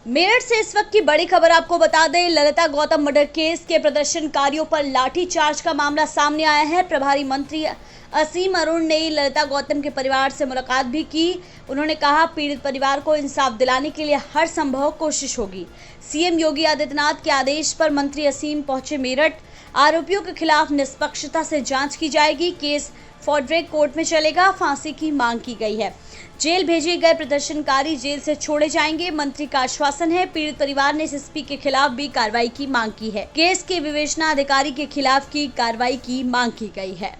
मेरठ से इस वक्त की बड़ी खबर आपको बता दें, ललिता गौतम मर्डर केस के प्रदर्शनकारियों पर लाठीचार्ज का मामला सामने आया है। प्रभारी मंत्री असीम अरुण ने ललिता गौतम के परिवार से मुलाकात भी की। उन्होंने कहा, पीड़ित परिवार को इंसाफ दिलाने के लिए हर संभव कोशिश होगी। सीएम योगी आदित्यनाथ के आदेश पर मंत्री असीम पहुंचे मेरठ। आरोपियों के खिलाफ निष्पक्षता से जांच की जाएगी। केस फॉरवर्ड कोर्ट में चलेगा। फांसी की मांग की गई है। जेल भेजे गए प्रदर्शनकारी जेल से छोड़े जाएंगे। मंत्री का आश्वासन है। पीड़ित परिवार ने एसएसपी के खिलाफ भी कार्रवाई की मांग की है। केस के विवेचना अधिकारी के खिलाफ की कार्रवाई की मांग की गई है।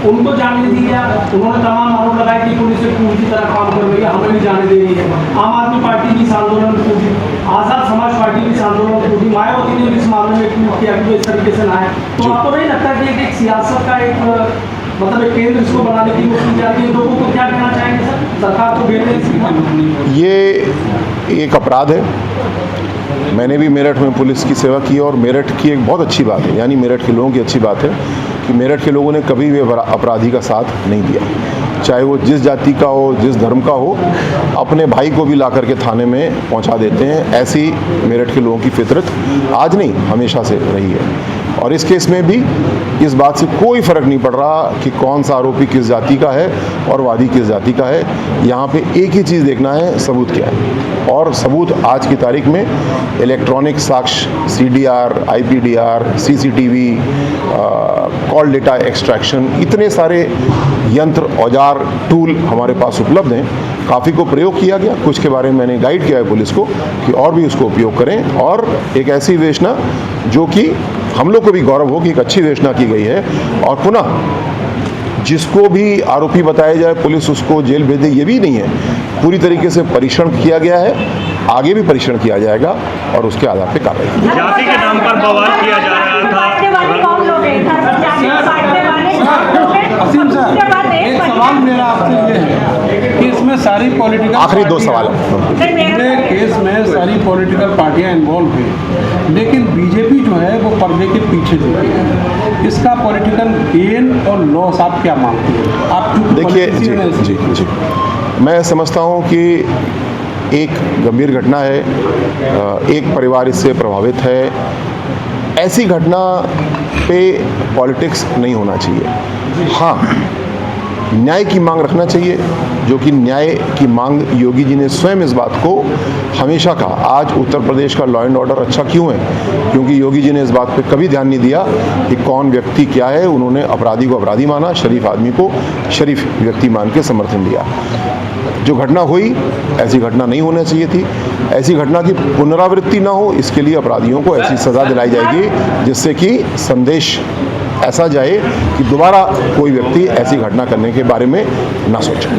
उनको जाने दिया, उन्होंने तमाम आरोप लगाए कि पुलिस पूरी तरह काम कर रही है, हमें भी जाने दे रही है। आम आदमी पार्टी भी इस आंदोलन में कूदी, आजाद समाज पार्टी भी इस आंदोलन में कूदी, मायावती ने भी इस मामले में ट्वीट किया कि इस तरीके से ना है। तो आपको नहीं लगता कि एक सियासत का एक मतलब एक केंद्र इसको बनाने की कोशिश की जाती है? लोगों को क्या कहना चाहेंगे सर, सरकार को बेहतर? ये एक अपराध है। मैंने भी मेरठ में पुलिस की सेवा की और मेरठ की एक बहुत अच्छी बात है, यानी मेरठ के लोगों की अच्छी बात है कि मेरठ के लोगों ने कभी भी अपराधी का साथ नहीं दिया, चाहे वो जिस जाति का हो, जिस धर्म का हो, अपने भाई को भी ला करके थाने में पहुंचा देते हैं। ऐसी मेरठ के लोगों की फितरत आज नहीं, हमेशा से रही है। और इस केस में भी इस बात से कोई फर्क नहीं पड़ रहा कि कौन सा आरोपी किस जाति का है और वादी किस जाति का है। यहाँ पे एक ही चीज़ देखना है, सबूत क्या है। और सबूत आज की तारीख में इलेक्ट्रॉनिक साक्ष्य, CDR, IPDR, CCTV, call data extraction, इतने सारे यंत्र, औजार, टूल हमारे पास उपलब्ध हैं। काफ़ी को प्रयोग किया गया, कुछ के बारे में मैंने गाइड किया है पुलिस को कि और भी उसको उपयोग करें और एक ऐसी विवेचना जो कि हम लोग को भी गौरव हो कि एक अच्छी विवेचना की गई है। और पुनः जिसको भी आरोपी बताया जाए पुलिस उसको जेल भेज दे, ये भी नहीं है। पूरी तरीके से परीक्षण किया गया है, आगे भी परीक्षण किया जाएगा और उसके आधार पर कार्रवाई। जाति के नाम पर बवाल किया जा रहा था। असीम सर, एक सवाल मेरा आपसे ये है कि इसमें सारी पॉलिटिकल आखिरी 2 सवाल पूरे केस में सारी पॉलिटिकल पार्टियां इन्वॉल्व हैं, लेकिन बीजेपी जो है वो पर्दे के पीछे जुटी है। इसका पॉलिटिकल गेन और लॉस आप क्या मानते हैं? आप देखिए जी, मैं समझता हूँ कि एक गंभीर घटना है, एक परिवार इससे प्रभावित है। ऐसी घटना पे पॉलिटिक्स नहीं होना चाहिए। हाँ, न्याय की मांग रखना चाहिए, जो कि न्याय की मांग योगी जी ने स्वयं इस बात को हमेशा कहा। आज उत्तर प्रदेश का लॉ एंड ऑर्डर अच्छा क्यों है? क्योंकि योगी जी ने इस बात पे कभी ध्यान नहीं दिया कि कौन व्यक्ति क्या है। उन्होंने अपराधी को अपराधी माना, शरीफ आदमी को शरीफ व्यक्ति मान के समर्थन दिया। जो घटना हुई, ऐसी घटना नहीं होना चाहिए थी। ऐसी घटना की पुनरावृत्ति ना हो, इसके लिए अपराधियों को ऐसी सज़ा दिलाई जाएगी जिससे कि संदेश ऐसा जाए कि दोबारा कोई व्यक्ति ऐसी घटना करने के बारे में ना सोचे।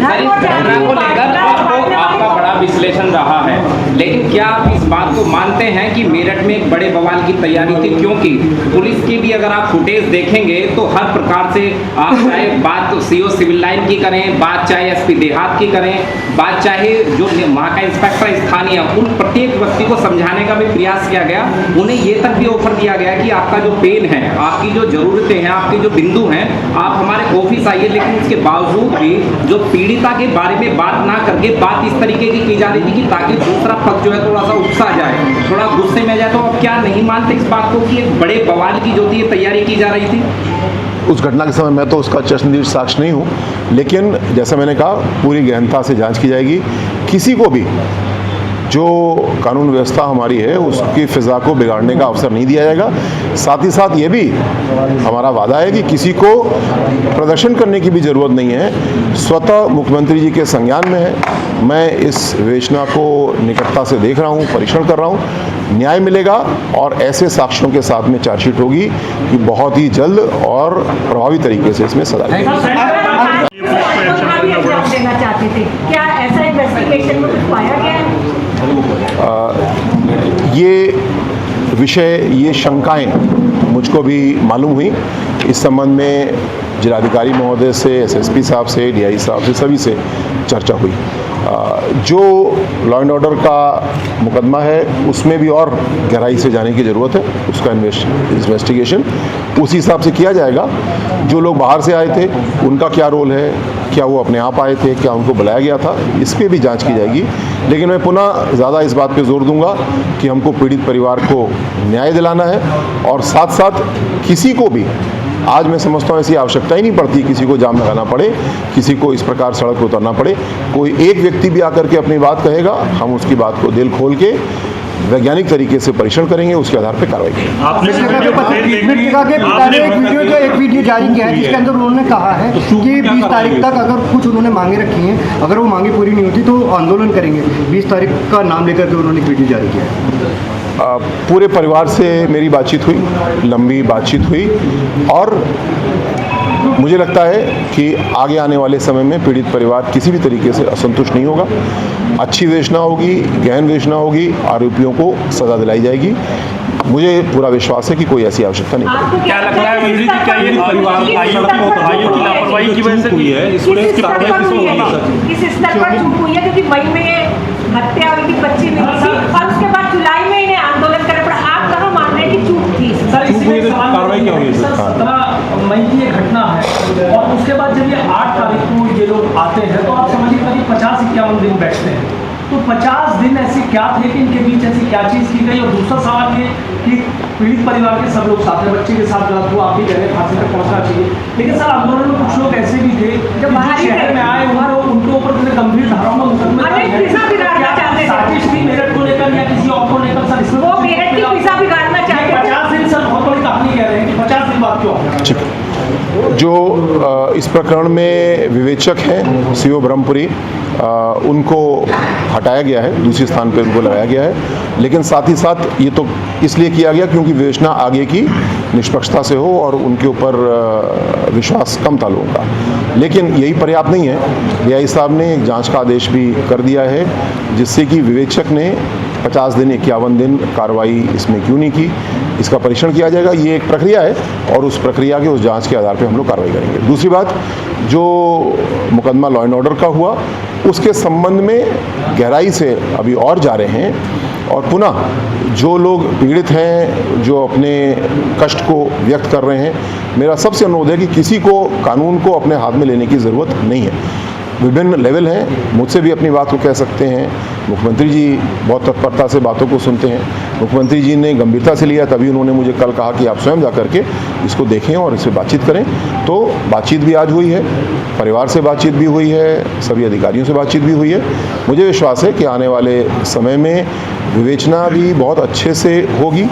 आपका बड़ा विश्लेषण रहा है, लेकिन क्या आप इस बात को मानते हैं कि मेरठ में एक बड़े बवाल की तैयारी थी? क्योंकि पुलिस की भी अगर आप फुटेज देखेंगे तो हर प्रकार से आप चाहे बात CO सिविल लाइन की करें, बात चाहे SP देहात की करें, बात चाहे जो वहाँ का इंस्पेक्टर स्थानीय, उन प्रत्येक व्यक्ति को समझाने का भी प्रयास किया गया। उन्हें ये तक भी ऑफर दिया गया कि आपका जो पेन है, आपकी जो जरूरतें हैं, आपके जो बिंदु हैं, आप हमारे ऑफिस आइए। लेकिन उसके बावजूद भी जो पीड़िता के बारे में बात ना करके बात इस तरीके की जा रही थी कि ताकि दूसरा पक्ष जो है थोड़ा सा उकसा जाए, थोड़ा गुस्से में जाए। तो आप क्या नहीं मानते इस बात को कि एक बड़े बवाल की जो थी तैयारी की जा रही थी? उस घटना के समय मैं तो उसका चश्मदीद साक्ष्य नहीं हूँ, लेकिन जैसा मैंने कहा, पूरी गहनता से जांच की जाएगी। किसी को भी जो कानून व्यवस्था हमारी है उसकी फिजा को बिगाड़ने का अवसर नहीं दिया जाएगा। साथ ही साथ ये भी हमारा वादा है कि किसी को प्रदर्शन करने की भी ज़रूरत नहीं है। स्वतः मुख्यमंत्री जी के संज्ञान में है। मैं इस विवेचना को निकटता से देख रहा हूँ, परीक्षण कर रहा हूँ। न्याय मिलेगा और ऐसे साक्ष्यों के साथ में चार्जशीट होगी कि बहुत ही जल्द और प्रभावी तरीके से इसमें सजा देना चाहते थे। क्या ऐसा इन्वेस्टिगेशन में कुछ पाया गया है? ये विषय, ये शंकाएं मुझको भी मालूम हुई। इस संबंध में जिलाधिकारी महोदय से, SSP साहब से, DI साहब से, सभी से चर्चा हुई। जो लॉ एंड ऑर्डर का मुकदमा है उसमें भी और गहराई से जाने की ज़रूरत है। उसका इन्वेस्टिगेशन उसी हिसाब से किया जाएगा। जो लोग बाहर से आए थे उनका क्या रोल है, क्या वो अपने आप आए थे, क्या उनको बुलाया गया था, इस पर भी जांच की जाएगी। लेकिन मैं पुनः ज़्यादा इस बात पे जोर दूंगा कि हमको पीड़ित परिवार को न्याय दिलाना है और साथ साथ किसी को भी, आज मैं समझता हूँ ऐसी आवश्यकता ही नहीं पड़ती किसी को जाम लगाना पड़े, किसी को इस प्रकार सड़क पर उतरना पड़े। कोई एक व्यक्ति भी आकर के अपनी बात कहेगा, हम उसकी बात को दिल खोल के वैज्ञानिक तरीके से परीक्षण करेंगे, उसके आधार पर कार्रवाई करेंगे। आपने एक वीडियो जारी किया है जिसके अंदर उन्होंने कहा है कि 20 तारीख तक अगर कुछ उन्होंने मांगे रखी हैं, अगर वो मांगे पूरी नहीं होती तो आंदोलन करेंगे। 20 तारीख का नाम लेकर के उन्होंने वीडियो जारी किया है। पूरे परिवार से मेरी बातचीत हुई, लंबी बातचीत हुई और मुझे लगता है कि आगे आने वाले समय में पीड़ित परिवार किसी भी तरीके से असंतुष्ट नहीं होगा। अच्छी विवेचना होगी, गहन विवेचना होगी, आरोपियों को सजा दिलाई जाएगी। मुझे पूरा विश्वास है कि कोई ऐसी आवश्यकता नहीं है। क्या लगता है मंत्री जी, क्या ये परिवार भाइयों की लापरवाही की वजह से हुई है? इस पर कार्रवाई किस पर होगी? किस स्तर पर चूक हुई है? क्योंकि मई में हत्या हुई थी, बच्ची हुई थी और उसके बाद जुलाई में इन्हें आंदोलन करना पड़ा। आप कहाँ मान रहे हैं कि चूक थी? सर इसमें कार्रवाई क्या हुई? सर 17 मई की ये घटना है और उसके बाद जब ये 8 तारीख को ये लोग आते हैं तो आप समझिए करीब 50-51 दिन बैठते हैं। तो 50 दिन ऐसे क्या थे कि इनके बीच ऐसी क्या चीज़ की गई? और दूसरा सवाल ये कि पीड़ित परिवार के सब लोग साथ हैं, बच्चे के साथ गलत हुआ, आप भी कह रहे हैं फांसी तक पहुंचना चाहिए, लेकिन सर आंदोलन में कुछ लोग ऐसे भी थे जब शहर में आए उनके ऊपर गंभीर धाराओं में मुकदमे साजिश थी मेरठ को लेकर या किसी और को लेकर? सर इसमें वो मेरठ की पिज़्ज़ा बिगाड़ना चाहते थे। 50 दिन सर बहुत बड़ी कहानी कह रहे हैं कि 50 दिन बाद क्यों? जो इस प्रकरण में विवेचक हैं सीओ ब्रह्मपुरी, उनको हटाया गया है, दूसरे स्थान पर उनको लगाया गया है। लेकिन साथ ही साथ ये तो इसलिए किया गया क्योंकि विवेचना आगे की निष्पक्षता से हो और उनके ऊपर विश्वास कम था लोगों का। लेकिन यही पर्याप्त नहीं है। डीआई साहब ने एक जांच का आदेश भी कर दिया है जिससे कि विवेचक ने 50 दिन 51 दिन कार्रवाई इसमें क्यों नहीं की, इसका परीक्षण किया जाएगा। ये एक प्रक्रिया है और उस प्रक्रिया के उस जांच के आधार पर हम लोग कार्रवाई करेंगे। दूसरी बात, जो मुकदमा लॉ एंड ऑर्डर का हुआ उसके संबंध में गहराई से अभी और जा रहे हैं और पुनः जो लोग पीड़ित हैं, जो अपने कष्ट को व्यक्त कर रहे हैं, मेरा सबसे अनुरोध है कि किसी को कानून को अपने हाथ में लेने की ज़रूरत नहीं है। विभिन्न लेवल हैं, मुझसे भी अपनी बात को कह सकते हैं। मुख्यमंत्री जी बहुत तत्परता से बातों को सुनते हैं। मुख्यमंत्री जी ने गंभीरता से लिया, तभी उन्होंने मुझे कल कहा कि आप स्वयं जा करके इसको देखें और इससे बातचीत करें। तो बातचीत भी आज हुई है, परिवार से बातचीत भी हुई है, सभी अधिकारियों से बातचीत भी हुई है। मुझे विश्वास है कि आने वाले समय में विवेचना भी बहुत अच्छे से होगी,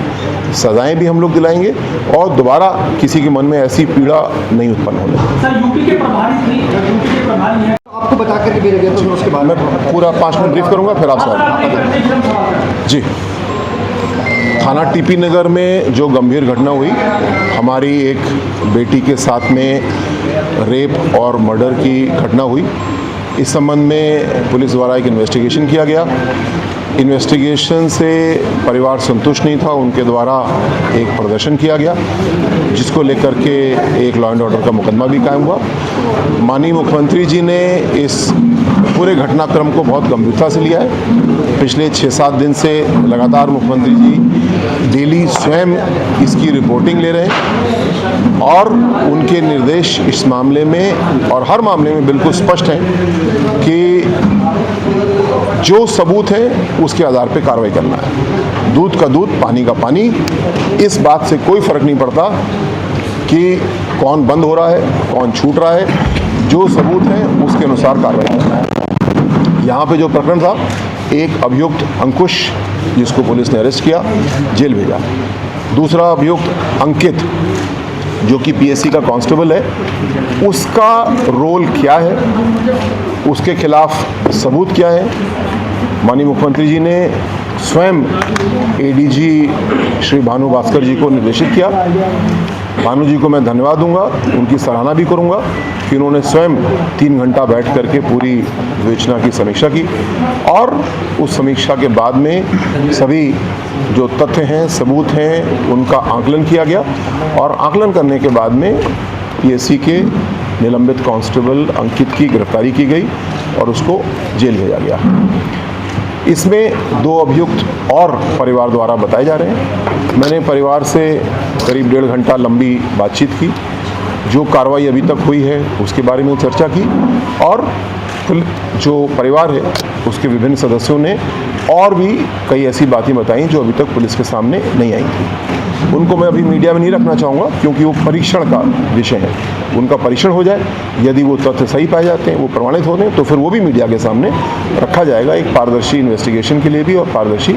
सजाएं भी हम लोग दिलाएंगे और दोबारा किसी के मन में ऐसी पीड़ा नहीं उत्पन्न होने। सर यूपी के प्रभारी हैं, आपको बता करके भेजा गया तो उसके बाद मैं पूरा 5 मिनट ब्रीफ करूंगा, फिर आप सवाल। जी, थाना टीपी नगर में जो गंभीर घटना हुई, हमारी एक बेटी के साथ में रेप और मर्डर की घटना हुई। इस संबंध में पुलिस द्वारा एक इन्वेस्टिगेशन किया गया। इन्वेस्टिगेशन से परिवार संतुष्ट नहीं था, उनके द्वारा एक प्रदर्शन किया गया जिसको लेकर के एक लॉ एंड ऑर्डर का मुकदमा भी कायम हुआ। माननीय मुख्यमंत्री जी ने इस पूरे घटनाक्रम को बहुत गंभीरता से लिया है। पिछले 6-7 दिन से लगातार मुख्यमंत्री जी डेली स्वयं इसकी रिपोर्टिंग ले रहे हैं और उनके निर्देश इस मामले में और हर मामले में बिल्कुल स्पष्ट हैं कि जो सबूत है उसके आधार पर कार्रवाई करना है। दूध का दूध, पानी का पानी, इस बात से कोई फर्क नहीं पड़ता कि कौन बंद हो रहा है, कौन छूट रहा है। जो सबूत है उसके अनुसार कार्रवाई करना है। यहाँ पे जो प्रकरण था, एक अभियुक्त अंकुश जिसको पुलिस ने अरेस्ट किया, जेल भेजा। दूसरा अभियुक्त अंकित जो कि पीएससी का कांस्टेबल है, उसका रोल क्या है, उसके खिलाफ सबूत क्या है। माननीय मुख्यमंत्री जी ने स्वयं एडीजी श्री भानु भास्कर जी को निर्देशित किया। भानु जी को मैं धन्यवाद दूंगा, उनकी सराहना भी करूंगा कि उन्होंने स्वयं 3 घंटा बैठ करके पूरी विवेचना की समीक्षा की और उस समीक्षा के बाद में सभी जो तथ्य हैं, सबूत हैं, उनका आकलन किया गया और आकलन करने के बाद में पीएससी के निलंबित कांस्टेबल अंकित की गिरफ्तारी की गई और उसको जेल भेजा गया। इसमें 2 अभियुक्त और परिवार द्वारा बताए जा रहे हैं। मैंने परिवार से करीब 1.5 घंटा लंबी बातचीत की, जो कार्रवाई अभी तक हुई है उसके बारे में चर्चा की, और जो परिवार है उसके विभिन्न सदस्यों ने और भी कई ऐसी बातें बताई जो अभी तक पुलिस के सामने नहीं आई थी। उनको मैं अभी मीडिया में नहीं रखना चाहूँगा क्योंकि वो परीक्षण का विषय है। उनका परीक्षण हो जाए, यदि वो तथ्य सही पाए जाते हैं, वो प्रमाणित होते हैं, तो फिर वो भी मीडिया के सामने रखा जाएगा, एक पारदर्शी इन्वेस्टिगेशन के लिए भी और पारदर्शी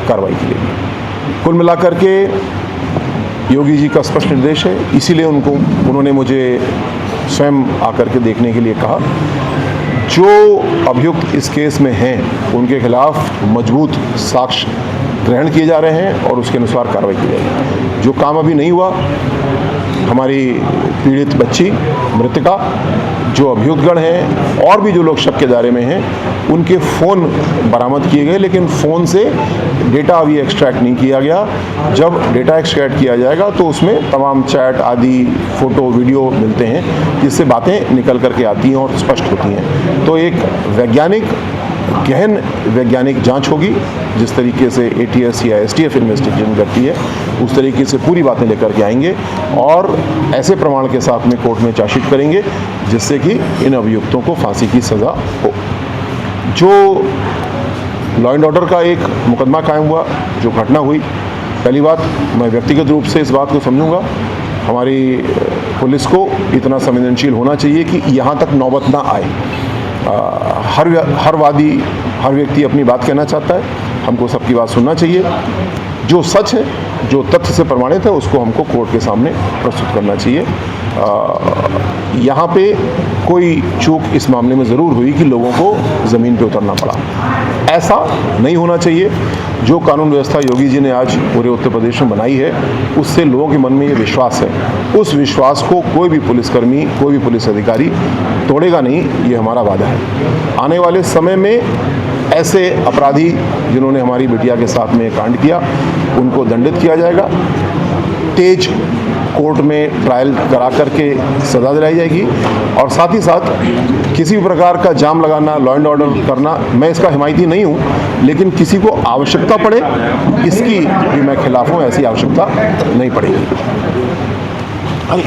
कार्रवाई के लिए भी। कुल मिलाकर के योगी जी का स्पष्ट निर्देश है, इसीलिए उन्होंने मुझे स्वयं आकर के देखने के लिए कहा। जो अभियुक्त इस केस में हैं उनके खिलाफ मजबूत साक्ष्य ग्रहण किए जा रहे हैं और उसके अनुसार कार्रवाई की जाएगी। जो काम अभी नहीं हुआ, हमारी पीड़ित बच्ची मृतका, जो अभियुक्तगण हैं और भी जो लोग शक के दायरे में हैं, उनके फ़ोन बरामद किए गए, लेकिन फ़ोन से डेटा अभी एक्सट्रैक्ट नहीं किया गया। जब डेटा एक्सट्रैक्ट किया जाएगा तो उसमें तमाम चैट आदि, फ़ोटो, वीडियो मिलते हैं, जिससे बातें निकल करके आती हैं और स्पष्ट होती हैं। तो एक गहन वैज्ञानिक जांच होगी, जिस तरीके से ATS या STF इन्वेस्टिगेशन करती है, उस तरीके से पूरी बातें लेकर के आएंगे और ऐसे प्रमाण के साथ में कोर्ट में चार्जशीट करेंगे जिससे कि इन अभियुक्तों को फांसी की सज़ा हो। जो लॉ एंड ऑर्डर का एक मुकदमा कायम हुआ, जो घटना हुई, पहली बात मैं व्यक्तिगत रूप से इस बात को समझूंगा, हमारी पुलिस को इतना संवेदनशील होना चाहिए कि यहाँ तक नौबत ना आए। हर वादी, हर व्यक्ति अपनी बात कहना चाहता है, हमको सबकी बात सुनना चाहिए। जो सच है, जो तथ्य से प्रमाणित है, उसको हमको कोर्ट के सामने प्रस्तुत करना चाहिए। यहाँ पे कोई चूक इस मामले में ज़रूर हुई कि लोगों को ज़मीन पे उतरना पड़ा, ऐसा नहीं होना चाहिए। जो कानून व्यवस्था योगी जी ने आज पूरे उत्तर प्रदेश में बनाई है, उससे लोगों के मन में ये विश्वास है। उस विश्वास को कोई भी पुलिसकर्मी, कोई भी पुलिस अधिकारी तोड़ेगा नहीं, ये हमारा वादा है। आने वाले समय में ऐसे अपराधी जिन्होंने हमारी बिटिया के साथ में कांड किया, उनको दंडित किया जाएगा। तेज कोर्ट में ट्रायल करा करके सज़ा दिलाई जाएगी और साथ ही साथ किसी भी प्रकार का जाम लगाना, लॉ एंड ऑर्डर करना, मैं इसका हिमायती नहीं हूँ, लेकिन किसी को आवश्यकता पड़े इसकी भी मैं खिलाफ हूँ, ऐसी आवश्यकता नहीं पड़ेगी।